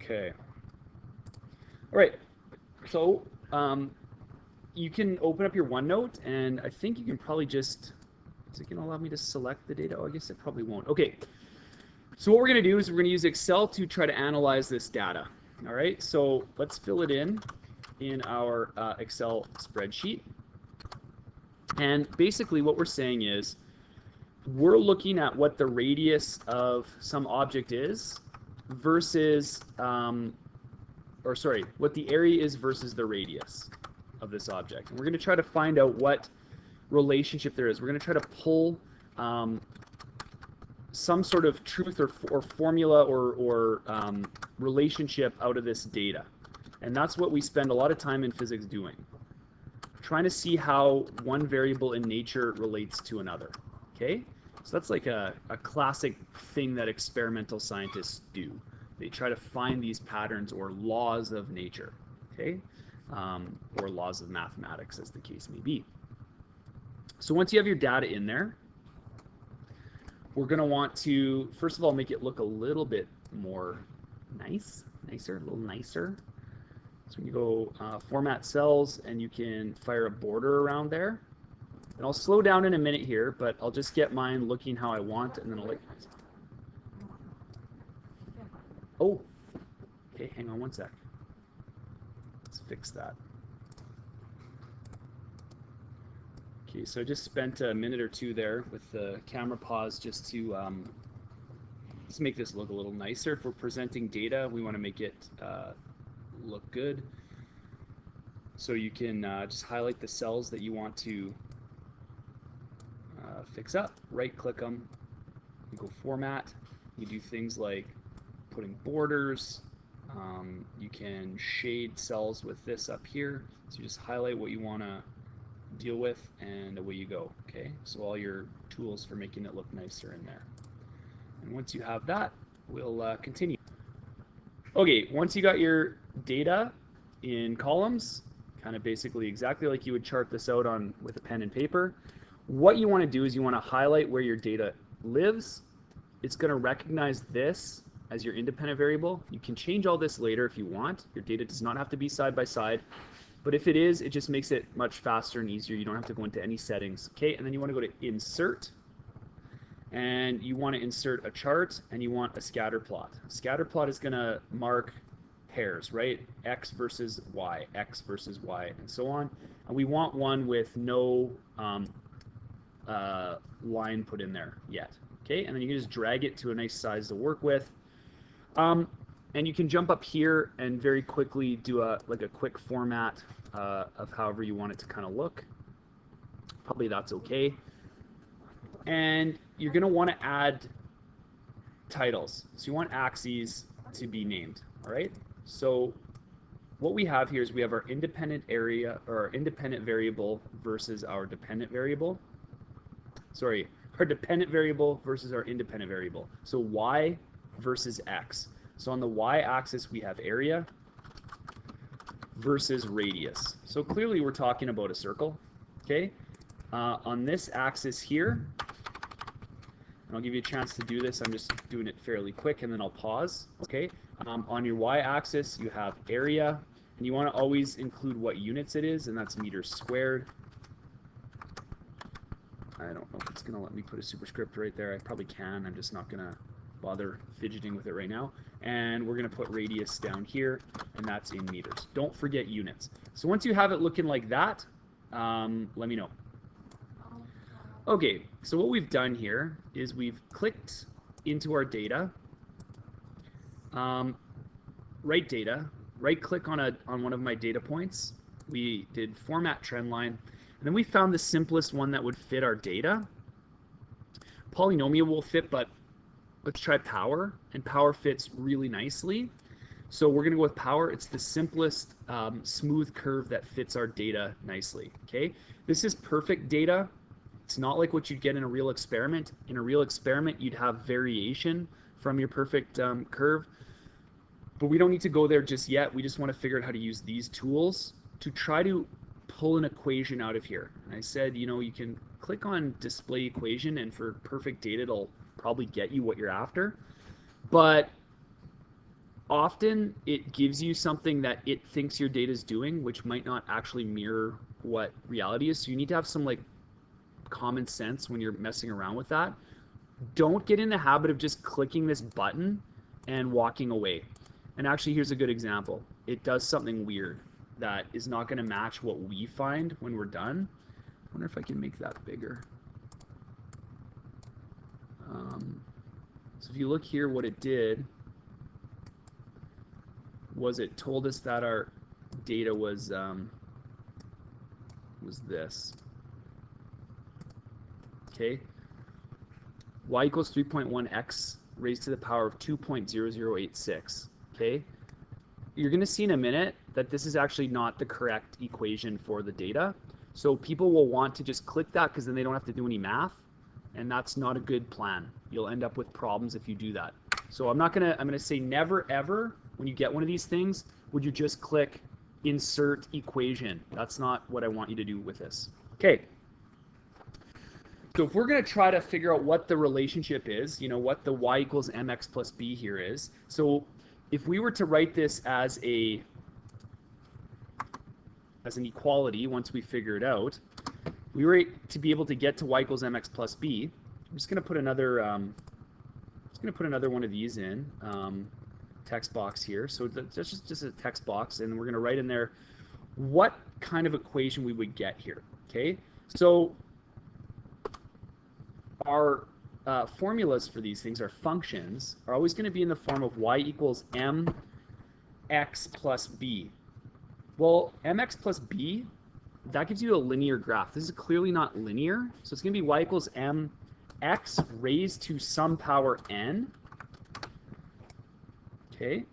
Okay. All right. So you can open up your OneNote, and I think you can probably just, is it going to allow me to select the data? Oh, I guess it probably won't. Okay. So what we're going to do is we're going to use Excel to try to analyze this data. All right. So let's fill it in our Excel spreadsheet. And basically what we're saying is we're looking at what the radius of some object is versus, what the area is versus the radius of this object. And we're going to try to find out what relationship there is. We're going to try to pull some sort of truth or formula or relationship out of this data. And that's what we spend a lot of time in physics doing. Trying to see how one variable in nature relates to another. Okay? So that's like a classic thing that experimental scientists do. They try to find these patterns or laws of nature, okay? Or laws of mathematics, as the case may be. So once you have your data in there, we're going to want to, first of all, make it look a little bit more nicer, a little nicer. So you go format cells, and you can fire a border around there. And I'll slow down in a minute here, but I'll just get mine looking how I want, and then I'll oh, okay, hang on one sec. Let's fix that. Okay, so I just spent a minute or two there with the camera pause just to let's make this look a little nicer. If we're presenting data, we want to make it look good. So you can just highlight the cells that you want to fix up, right-click them, you go format, you do things like putting borders, you can shade cells with this up here, so you just highlight what you want to deal with, and away you go. Okay, so all your tools for making it look nicer in there. And once you have that, we'll continue. Okay, once you got your data in columns, kind of basically exactly like you would chart this out on with a pen and paper, what you want to do is you want to highlight where your data lives. It's going to recognize this as your independent variable. You can change all this later if you want. Your data does not have to be side by side. But if it is, it just makes it much faster and easier. You don't have to go into any settings. Okay, and then you want to go to Insert. And you want to insert a chart, and you want a scatter plot. A scatter plot is going to mark pairs, right? X versus Y, X versus Y, and so on. And we want one with no line put in there yet. Okay, and then you can just drag it to a nice size to work with. And you can jump up here and very quickly do a quick format of however you want it to kind of look. Probably that's okay. And you're going to want to add titles. So you want axes to be named, all right? So what we have here is we have our independent area, or our independent variable versus our dependent variable. Sorry, our dependent variable versus our independent variable. So y versus x. So on the y-axis, we have area versus radius. So clearly we're talking about a circle, okay? On this axis here, and I'll give you a chance to do this. I'm just doing it fairly quick, and then I'll pause, okay? On your y-axis, you have area, and you want to always include what units it is, and that's meters squared. I don't know if it's going to let me put a superscript right there. I probably can. I'm just not going to bother fidgeting with it right now. And we're going to put radius down here, and that's in meters. Don't forget units. So once you have it looking like that, let me know. Okay, so what we've done here is we've clicked into our data, write data, right-click on one of my data points. We did format trendline, and then we found the simplest one that would fit our data. Polynomial will fit, but let's try power, and power fits really nicely. So we're going to go with power. It's the simplest smooth curve that fits our data nicely. Okay, this is perfect data. It's not like what you'd get in a real experiment. In a real experiment, you'd have variation from your perfect curve. But we don't need to go there just yet. We just want to figure out how to use these tools to try to pull an equation out of here. And I said, you know, you can click on display equation, and for perfect data, it'll probably get you what you're after. But often it gives you something that it thinks your data is doing, which might not actually mirror what reality is. So you need to have some like common sense when you're messing around with that. Don't get in the habit of just clicking this button and walking away. And actually, here's a good example. It does something weird that is not going to match what we find when we're done. I wonder if I can make that bigger. So if you look here, what it did was it told us that our data was this. Okay, y equals 3.1x raised to the power of 2.0086. Okay, you're going to see in a minute that this is actually not the correct equation for the data. So people will want to just click that because then they don't have to do any math, and that's not a good plan. You'll end up with problems if you do that. So I'm going to say never ever, when you get one of these things, would you just click insert equation. That's not what I want you to do with this. Okay. So if we're going to try to figure out what the relationship is, you know, what the y equals mx plus b here is. So if we were to write this as an equality, once we figure it out, we were to be able to get to y equals mx plus b. I'm just going to put another one of these in text box here. So that's just a text box, and we're going to write in there what kind of equation we would get here. Okay, so our formulas for these things, our functions, are always going to be in the form of y equals mx plus b. Well, mx plus b, that gives you a linear graph. This is clearly not linear, so it's going to be y equals mx raised to some power n. Okay.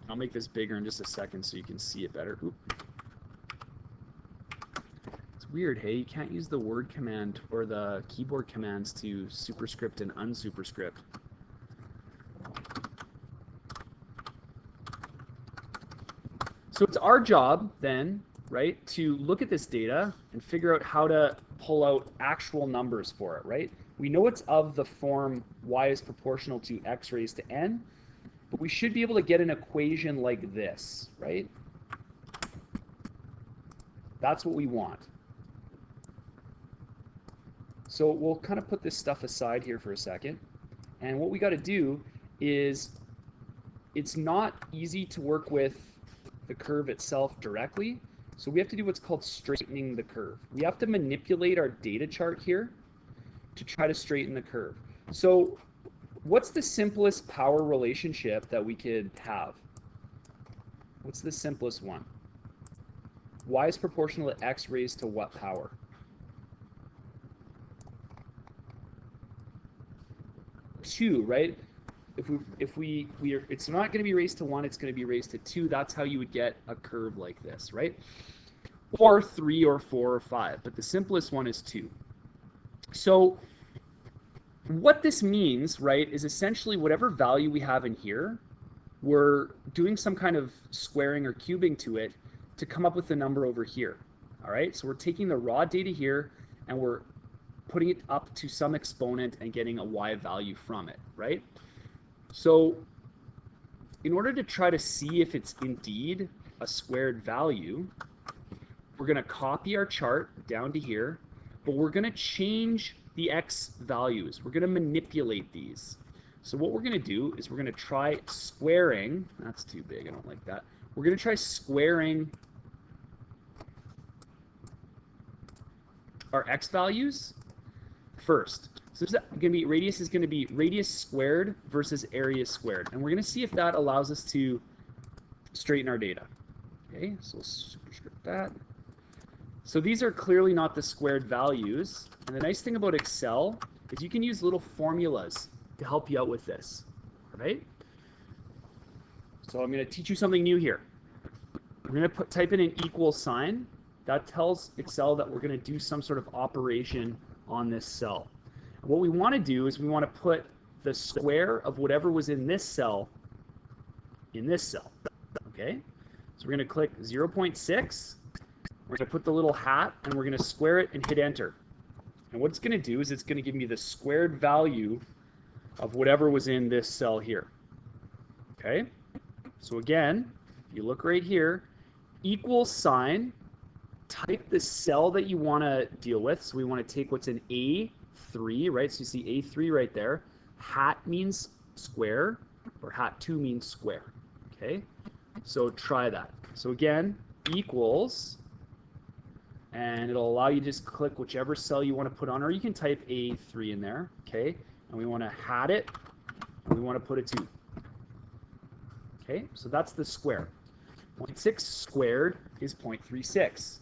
I'll make this bigger in just a second so you can see it better. Oop. Weird, hey? You can't use the word command or the keyboard commands to superscript and unsuperscript. So it's our job then, right, to look at this data and figure out how to pull out actual numbers for it, right? We know it's of the form y is proportional to x raised to n, but we should be able to get an equation like this, right? That's what we want. So we'll kind of put this stuff aside here for a second. And what we got to do is, it's not easy to work with the curve itself directly. So we have to do what's called straightening the curve. We have to manipulate our data chart here to try to straighten the curve. So what's the simplest power relationship that we could have? What's the simplest one? Y is proportional to x raised to what power? 2, right? It's not going to be raised to 1, it's going to be raised to 2. That's how you would get a curve like this, right? Or 3 or 4 or 5, but the simplest one is 2. So what this means, right, is essentially whatever value we have in here, we're doing some kind of squaring or cubing to it to come up with the number over here. All right, so we're taking the raw data here and we're putting it up to some exponent and getting a y value from it, right? So in order to try to see if it's indeed a squared value, we're going to copy our chart down to here, but we're going to change the x values. We're going to manipulate these. So what we're going to do is we're going to try squaring. That's too big. I don't like that. We're going to try squaring our x values first. So this is going to be, radius is going to be radius squared versus area squared. And we're going to see if that allows us to straighten our data. Okay, so we'll superscript that. So these are clearly not the squared values. And the nice thing about Excel is you can use little formulas to help you out with this. All right? So I'm going to teach you something new here. We're going to type in an equal sign. That tells Excel that we're going to do some sort of operation on this cell. What we want to do is we want to put the square of whatever was in this cell in this cell. Okay? So we're going to click 0.6. We're going to put the little hat and we're going to square it and hit enter. And what it's going to do is it's going to give me the squared value of whatever was in this cell here. Okay? So again, if you look right here, equal sign, type the cell that you want to deal with. So we want to take what's in A3, right? So you see A3 right there. Hat means square, or hat 2 means square. Okay? So try that. So again, equals, and it'll allow you to just click whichever cell you want to put on, or you can type A3 in there, okay? And we want to hat it, and we want to put a 2. Okay, so that's the square. 0.6 squared is 0.36.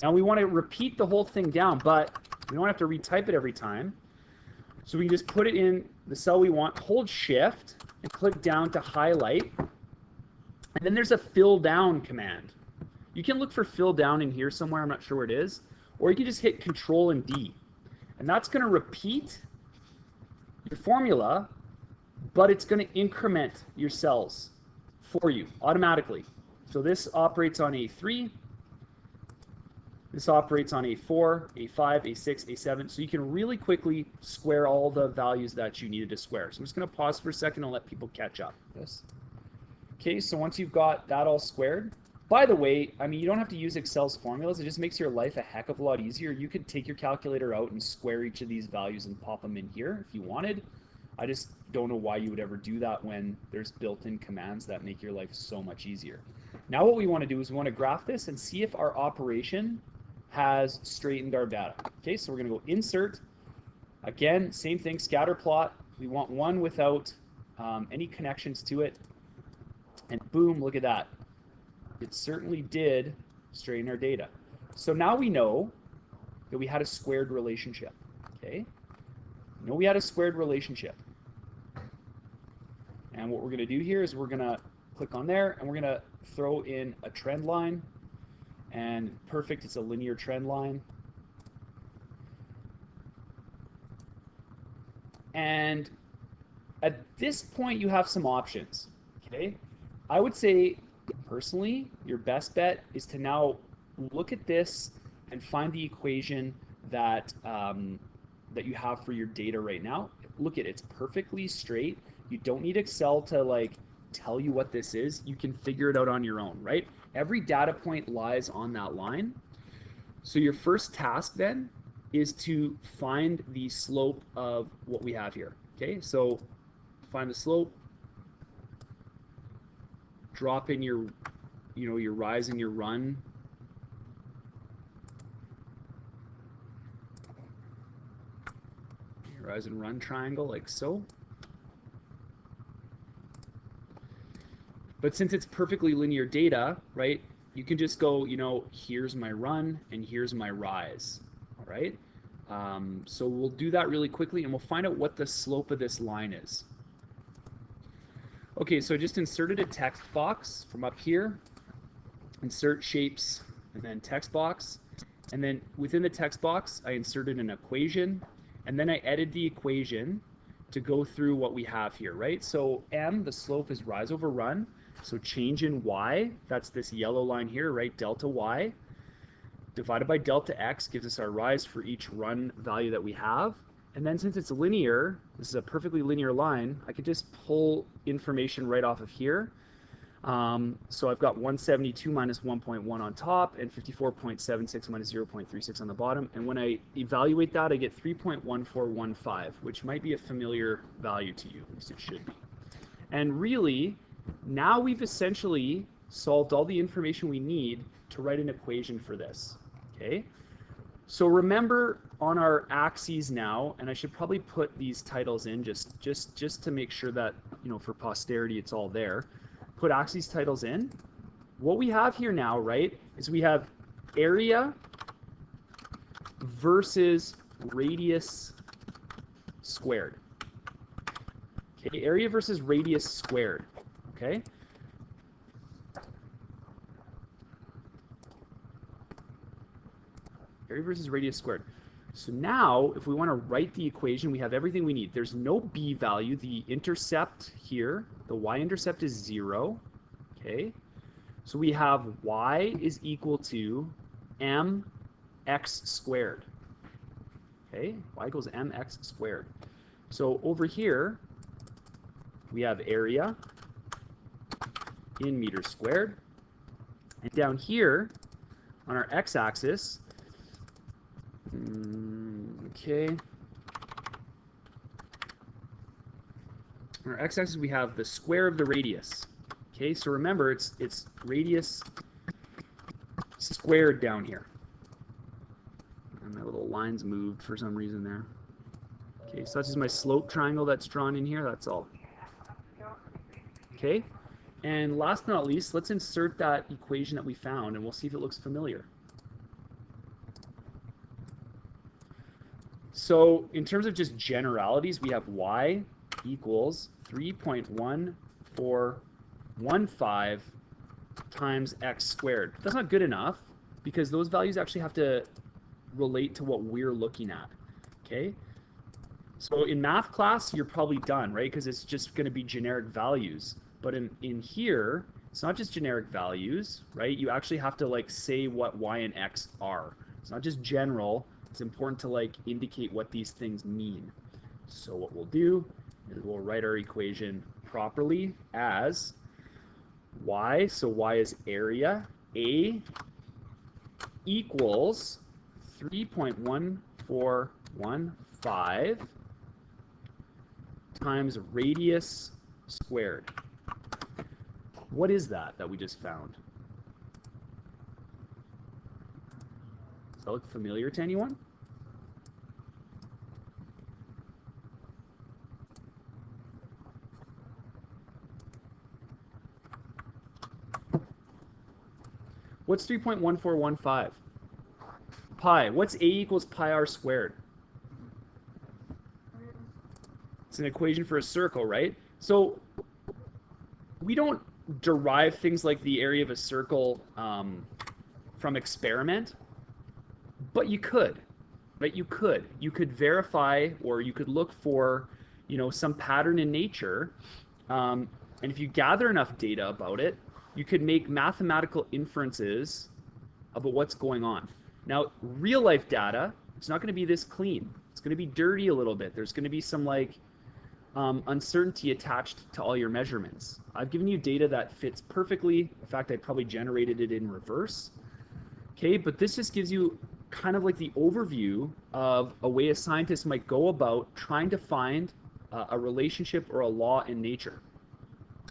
Now we want to repeat the whole thing down, but we don't have to retype it every time. So we can just put it in the cell we want, hold shift, and click down to highlight. And then there's a fill down command. You can look for fill down in here somewhere, I'm not sure where it is, or you can just hit Control and D. And that's going to repeat your formula, but it's going to increment your cells for you automatically. So this operates on A3, this operates on A4, A5, A6, A7, so you can really quickly square all the values that you needed to square. So I'm just going to pause for a second and let people catch up. Yes. Okay, so once you've got that all squared, by the way, I mean, you don't have to use Excel's formulas. It just makes your life a heck of a lot easier. You could take your calculator out and square each of these values and pop them in here if you wanted. I just don't know why you would ever do that when there's built-in commands that make your life so much easier. Now what we want to do is we want to graph this and see if our operation has straightened our data. Okay, so we're going to go Insert. Again, same thing, scatter plot. We want one without any connections to it. And boom, look at that. It certainly did straighten our data. So now we know that we had a squared relationship. Okay? We know we had a squared relationship. And what we're going to do here is we're going to click on there, and we're going to throw in a trend line. And perfect, it's a linear trend line. And at this point, you have some options. Okay? I would say, personally, your best bet is to now look at this and find the equation that that you have for your data right now. Look at it, it's perfectly straight. You don't need Excel to like tell you what this is. You can figure it out on your own, right? Every data point lies on that line. So your first task then is to find the slope of what we have here. Okay, so find the slope. Drop in your, your rise and your run. Your rise and run triangle, like so. But since it's perfectly linear data, right, you can just go, here's my run and here's my rise, all right? So we'll do that really quickly and we'll find out what the slope of this line is. Okay, so I just inserted a text box from up here, insert shapes, and then text box. And then within the text box, I inserted an equation, and then I edited the equation to go through what we have here, right? So M, the slope is rise over run. So change in Y, that's this yellow line here, right? Delta Y divided by delta X gives us our rise for each run value that we have. And then since it's linear, this is a perfectly linear line, I could just pull information right off of here. So I've got 172 minus 1.1 on top and 54.76 minus 0.36 on the bottom. And when I evaluate that, I get 3.1415, which might be a familiar value to you, at least it should be. And really, now we've essentially solved all the information we need to write an equation for this, okay? So remember on our axes now, and I should probably put these titles in just to make sure that, for posterity it's all there. Put axes titles in. What we have here now, right, is we have area versus radius squared. Okay, area versus radius squared, okay? Area versus radius squared. So now, if we want to write the equation, we have everything we need. There's no b value. The intercept here, the y-intercept is 0. Okay? So we have y is equal to mx squared. Okay, y equals mx squared. So over here, we have area in meters squared. And down here, on our x-axis, okay, on our x-axis we have the square of the radius. Okay, so remember it's radius squared down here. And my little lines moved for some reason there. Okay, so that's just my slope triangle that's drawn in here, that's all. Okay, and last but not least, let's insert that equation that we found and we'll see if it looks familiar. So in terms of just generalities, we have y equals 3.1415 times x squared. That's not good enough because those values actually have to relate to what we're looking at. Okay, so in math class, you're probably done, right? Because it's just going to be generic values. But in here, it's not just generic values, right? You actually have to like say what y and x are. It's not just general. It's important to like indicate what these things mean. So what we'll do is we'll write our equation properly as y, so y is area, A equals 3.1415 times radius squared. What is that we just found? Does that look familiar to anyone? What's 3.1415? Pi. What's A equals pi r squared? It's an equation for a circle, right? So we don't derive things like the area of a circle from experiment, but you could, right? You could verify, or you could look for, you know, some pattern in nature, and if you gather enough data about it, you could make mathematical inferences about what's going on. Now, real life data, it's not going to be this clean. It's going to be dirty a little bit. There's going to be some like uncertainty attached to all your measurements. I've given you data that fits perfectly. In fact, I probably generated it in reverse. Okay, but this just gives you kind of like the overview of a way a scientist might go about trying to find a relationship or a law in nature.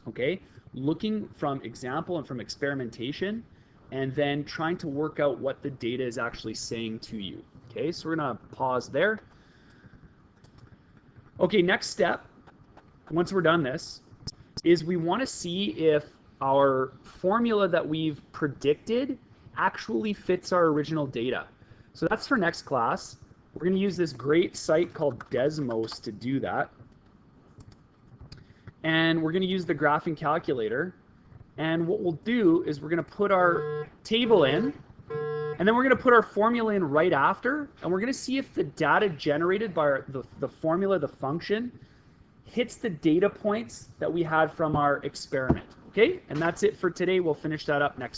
Okay, looking from example and from experimentation, and then trying to work out what the data is actually saying to you. Okay, so we're gonna pause there. Okay, next step, once we're done this, is we want to see if our formula that we've predicted actually fits our original data. So that's for next class. We're going to use this great site called Desmos to do that. And we're going to use the graphing calculator. And what we'll do is we're going to put our table in, and then we're going to put our formula in right after, and we're going to see if the data generated by the formula, the function, hits the data points that we had from our experiment. Okay, and that's it for today. We'll finish that up next.